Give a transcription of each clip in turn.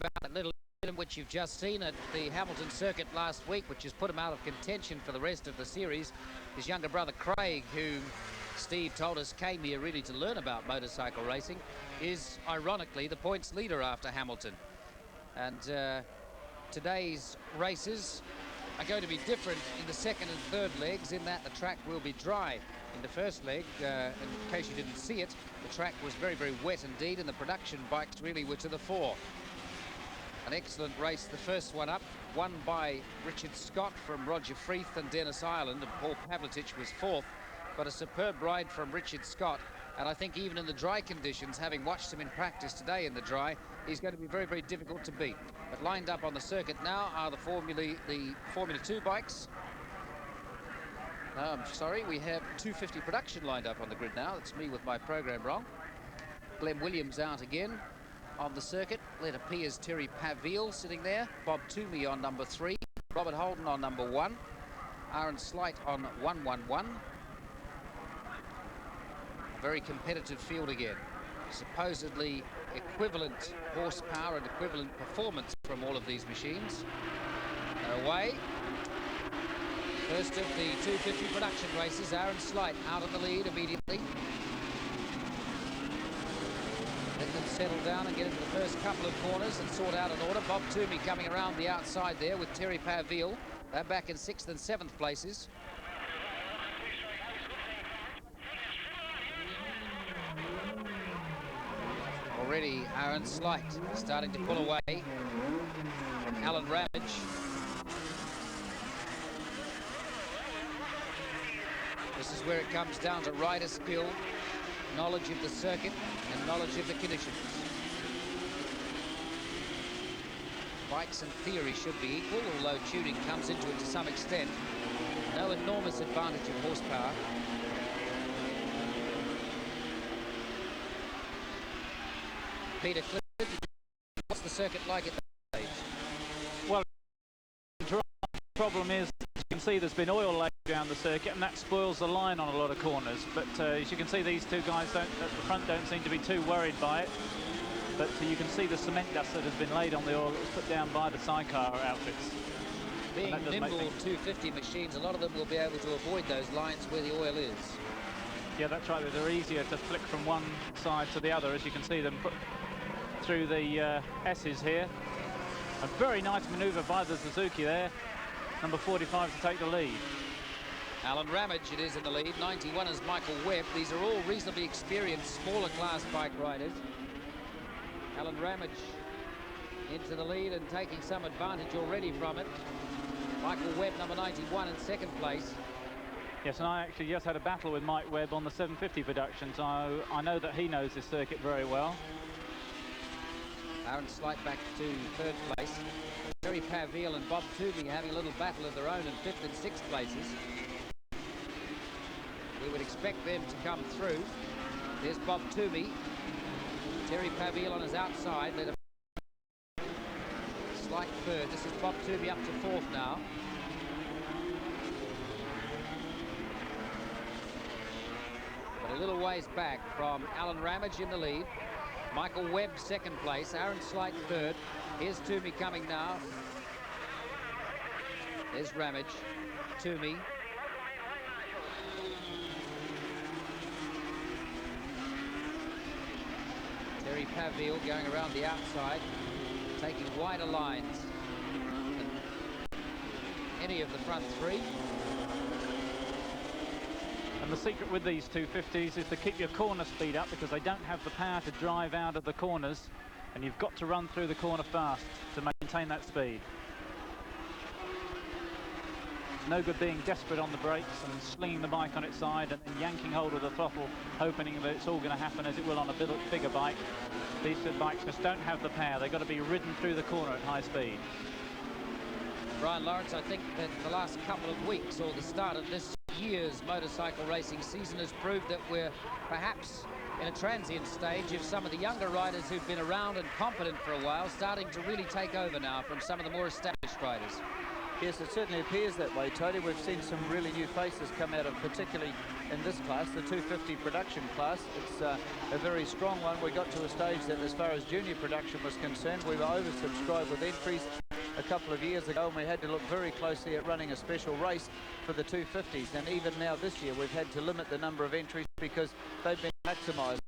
about that little incident which you've just seen at the Hamilton circuit last week, which has put him out of contention for the rest of the series. His younger brother Craig, who Steve told us came here really to learn about motorcycle racing, is ironically the points leader after Hamilton. And today's races are going to be different in the second and third legs, in that the track will be dry. In the first leg, in case you didn't see it, the track was very, very wet indeed, and the production bikes really were to the fore. An excellent race, the first one up, won by Richard Scott from Roger Freeth and Dennis Ireland, and Paul Pavletich was fourth. But a superb ride from Richard Scott, and I think even in the dry conditions, having watched him in practice today in the dry, he's going to be very, very difficult to beat. But lined up on the circuit now are the Formula 2 bikes. I'm sorry, we have 250 production lined up on the grid now. That's me with my program wrong. Glenn Williams out again on the circuit. Letter P is Terry Paviel sitting there. Bob Toomey on number 3. Robert Holden on number 1. Aaron Slight on 111. Very competitive field again. Supposedly equivalent horsepower and equivalent performance from all of these machines. Away. First of the 250 production races, Aaron Slight out of the lead immediately. Let them settle down and get into the first couple of corners and sort out an order. Bob Toomey coming around the outside there with Terry Paviel. They're back in 6th and 7th places. Already Aaron Slight starting to pull away from Allan Ramage. This is where it comes down to rider skill, knowledge of the circuit, and knowledge of the conditions. Bikes in theory should be equal, although tuning comes into it to some extent. No enormous advantage of horsepower. Peter Clifford, what's the circuit like at that stage? Well, the problem is, as you can see, there's been oil laid around the circuit, and that spoils the line on a lot of corners. But as you can see, these two guys at the front don't seem to be too worried by it. But you can see the cement dust that has been laid on the oil that was put down by the sidecar outfits. Being nimble 250 machines, a lot of them will be able to avoid those lines where the oil is. Yeah, that's right. They're easier to flick from one side to the other, as you can see them put through the S's here. A very nice manoeuvre by the Suzuki there. Number 45 to take the lead. Allan Ramage it is in the lead. 91 is Michael Webb. These are all reasonably experienced smaller class bike riders. Allan Ramage into the lead and taking some advantage already from it. Michael Webb, number 91, in second place. Yes, and I actually just had a battle with Mike Webb on the 750 production, so I know that he knows this circuit very well. Aaron Slight back to third place. Terry Paviel and Bob Toomey having a little battle of their own in 5th and 6th places. We would expect them to come through. There's Bob Toomey. Terry Paviel on his outside. Let him Slight third. This is Bob Toomey up to 4th now. But a little ways back from Allan Ramage in the lead. Michael Webb second place, Aaron Slight third. Here's Toomey coming now. There's Ramage, Toomey. Terry Paviel going around the outside, taking wider lines than any of the front three. And the secret with these 250s is to keep your corner speed up, because they don't have the power to drive out of the corners, and you've got to run through the corner fast to maintain that speed. No good being desperate on the brakes and slinging the bike on its side and then yanking hold of the throttle, hoping that it's all going to happen as it will on a bigger bike. These two bikes just don't have the power. They've got to be ridden through the corner at high speed. Brian Lawrence, I think that the last couple of weeks, or the start of this year's motorcycle racing season, has proved that we're perhaps in a transient stage of some of the younger riders who've been around and competent for a while starting to really take over now from some of the more established riders. Yes, it certainly appears that way, Tony. We've seen some really new faces come out of, particularly in this class, the 250 production class. It's a very strong one. We got to a stage that, as far as junior production was concerned, we were oversubscribed with entries a couple of years ago, and we had to look very closely at running a special race for the 250s. And even now this year, we've had to limit the number of entries because they've been maximised.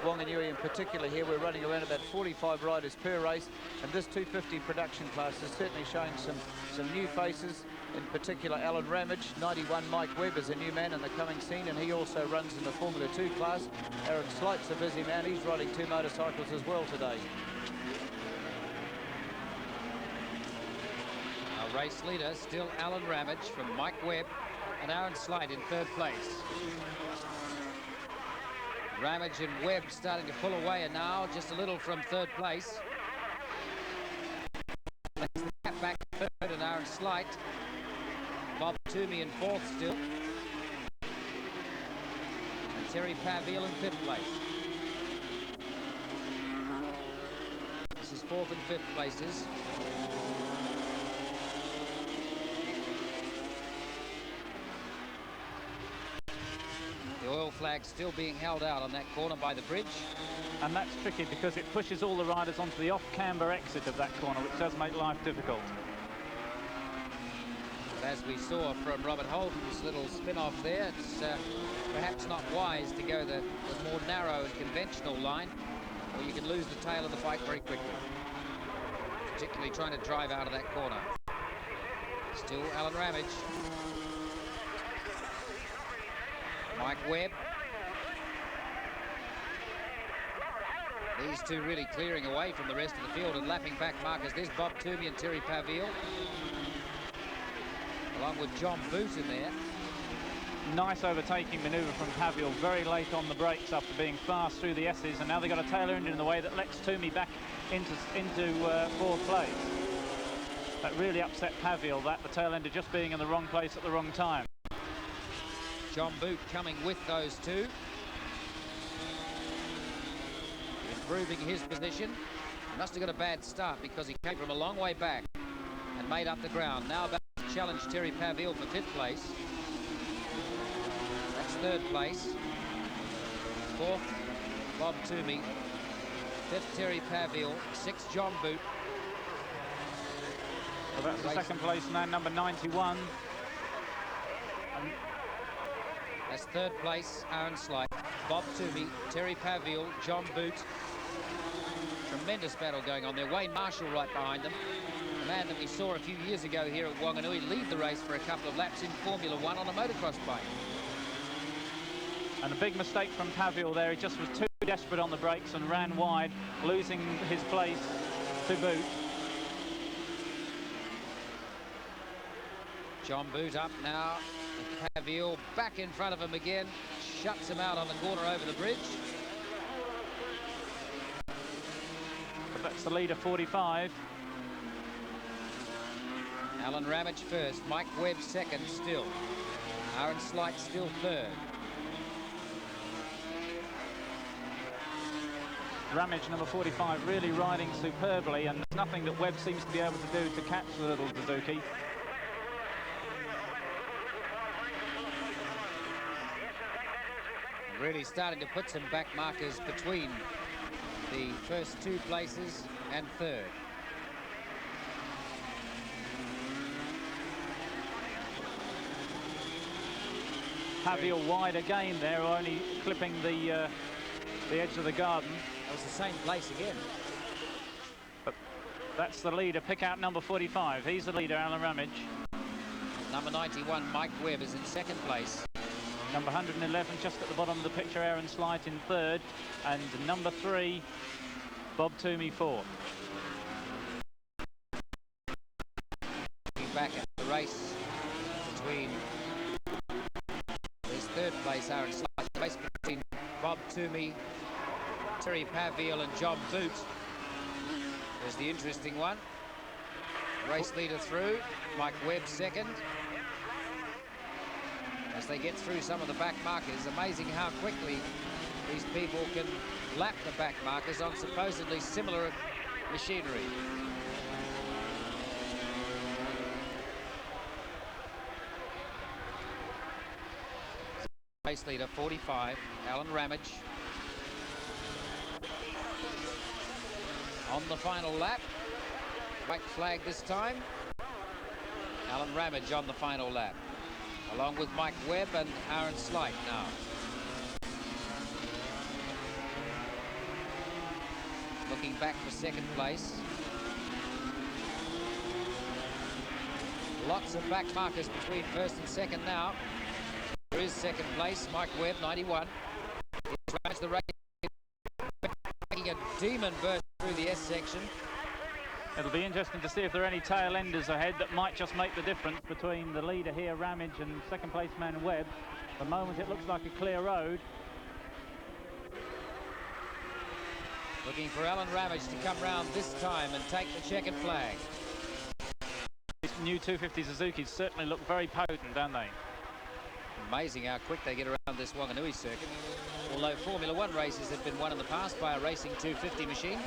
Wanganui in particular here, we're running around about 45 riders per race, and this 250 production class is certainly showing some new faces, in particular Allan Ramage. 91 Mike Webb is a new man in the coming scene, and he also runs in the Formula 2 class. Aaron Slight's a busy man, he's riding 2 motorcycles as well today. Our race leader still Allan Ramage from Mike Webb, and Aaron Slight in 3rd place. Ramage and Webb starting to pull away, and now just a little from 3rd place. Back to 3rd, and Aaron Slight. Bob Toomey in 4th still. And Terry Paviel in 5th place. This is 4th and 5th places. The oil flag still being held out on that corner by the bridge. And that's tricky because it pushes all the riders onto the off-camber exit of that corner, which does make life difficult. But as we saw from Robert Holden's little spin-off there, it's perhaps not wise to go the more narrow and conventional line, or you can lose the tail of the bike very quickly, particularly trying to drive out of that corner. Still Allan Ramage. Mike Webb. These two really clearing away from the rest of the field and lapping back markers. There's Bob Toomey and Terry Paviel, along with John Boote in there. Nice overtaking manoeuvre from Paviel, very late on the brakes after being fast through the S's, and now they've got a tail engine in the way that lets Toomey back into 4th place. That really upset Paviel, the tail ender just being in the wrong place at the wrong time. John Boote coming with those two, improving his position. He must have got a bad start because he came from a long way back and made up the ground. Now about to challenge Terry Paviel for 5th place. That's 3rd place. 4th, Bob Toomey. 5th, Terry Paviel. 6th, John Boote. Well, that's the 2nd place man, number 91. That's 3rd place, Aaron Slight, Bob Toomey, Terry Paviel, John Boote. Tremendous battle going on there. Wayne Marshall right behind them. The man that we saw a few years ago here at Wanganui lead the race for a couple of laps in Formula 1 on a motocross bike. And a big mistake from Paviel there. He just was too desperate on the brakes and ran wide, losing his place to Boote. John Boote up now. Paviel back in front of him again, shuts him out on the corner over the bridge. But that's the leader, 45. Allan Ramage 1st, Mike Webb 2nd still. Aaron Slight still 3rd. Ramage, number 45, really riding superbly, and there's nothing that Webb seems to be able to do to catch the little Suzuki. Really starting to put some back markers between the first 2 places and 3rd. Paviel wide again there, only clipping the edge of the garden. That was the same place again. But that's the leader. Pick out number 45. He's the leader, Allan Ramage. Number 91, Mike Webb, is in 2nd place. Number 111, just at the bottom of the picture, Aaron Slight in 3rd. And number 3, Bob Toomey 4th. Back at the race between his 3rd place, Aaron Slight. The race between Bob Toomey, Terry Paviel and John Boote is the interesting one. Race leader through, Mike Webb 2nd. As they get through some of the back markers, amazing how quickly these people can lap the back markers on supposedly similar machinery. race leader, 45, Allan Ramage. On the final lap, white flag this time. Allan Ramage on the final lap, along with Mike Webb and Aaron Slight now. Looking back for second place. Lots of back markers between first and second now. There is second place, Mike Webb, 91. He's the race, making a demon burst through the S section. It'll be interesting to see if there are any tail enders ahead that might just make the difference between the leader here, Ramage, and second place man Webb. For the moment, it looks like a clear road. Looking for Allan Ramage to come round this time and take the checkered flag. These new 250 Suzukis certainly look very potent, don't they? Amazing how quick they get around this Wanganui circuit. Although Formula One races have been won in the past by a racing 250 machine.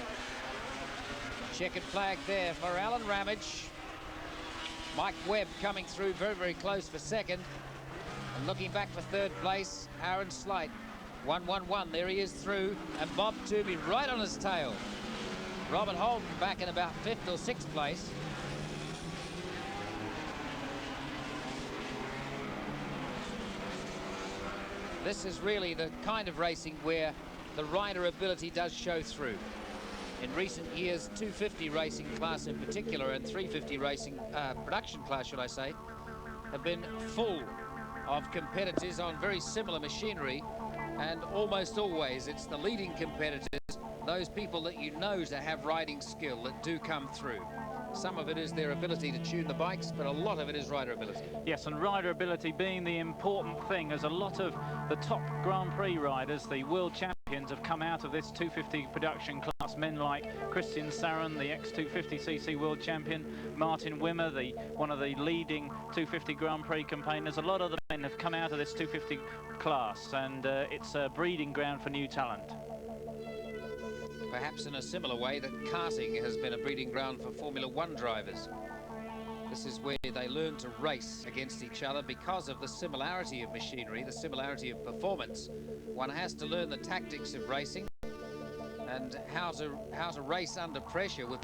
Checkered flag there for Allan Ramage. Mike Webb coming through very, very close for second. And looking back for third place, Aaron Slight. 1-1-1, there he is through. And Bob Tooby right on his tail. Robert Holden back in about 5th or 6th place. This is really the kind of racing where the rider ability does show through. In recent years, 250 racing class in particular, and 350 racing production class, should I say, have been full of competitors on very similar machinery, and almost always it's the leading competitors, those people that you know to have riding skill, that do come through. Some of it is their ability to tune the bikes, but a lot of it is rider ability. Yes, and rider ability being the important thing, as a lot of the top Grand Prix riders, the world champions, have come out of this 250 production class. Men like Christian Saron, the ex-250cc world champion, Martin Wimmer, one of the leading 250 Grand Prix campaigners. A lot of the men have come out of this 250 class, and it's a breeding ground for new talent. Perhaps in a similar way that karting has been a breeding ground for Formula One drivers. This is where they learn to race against each other because of the similarity of machinery, the similarity of performance. One has to learn the tactics of racing and how to race under pressure with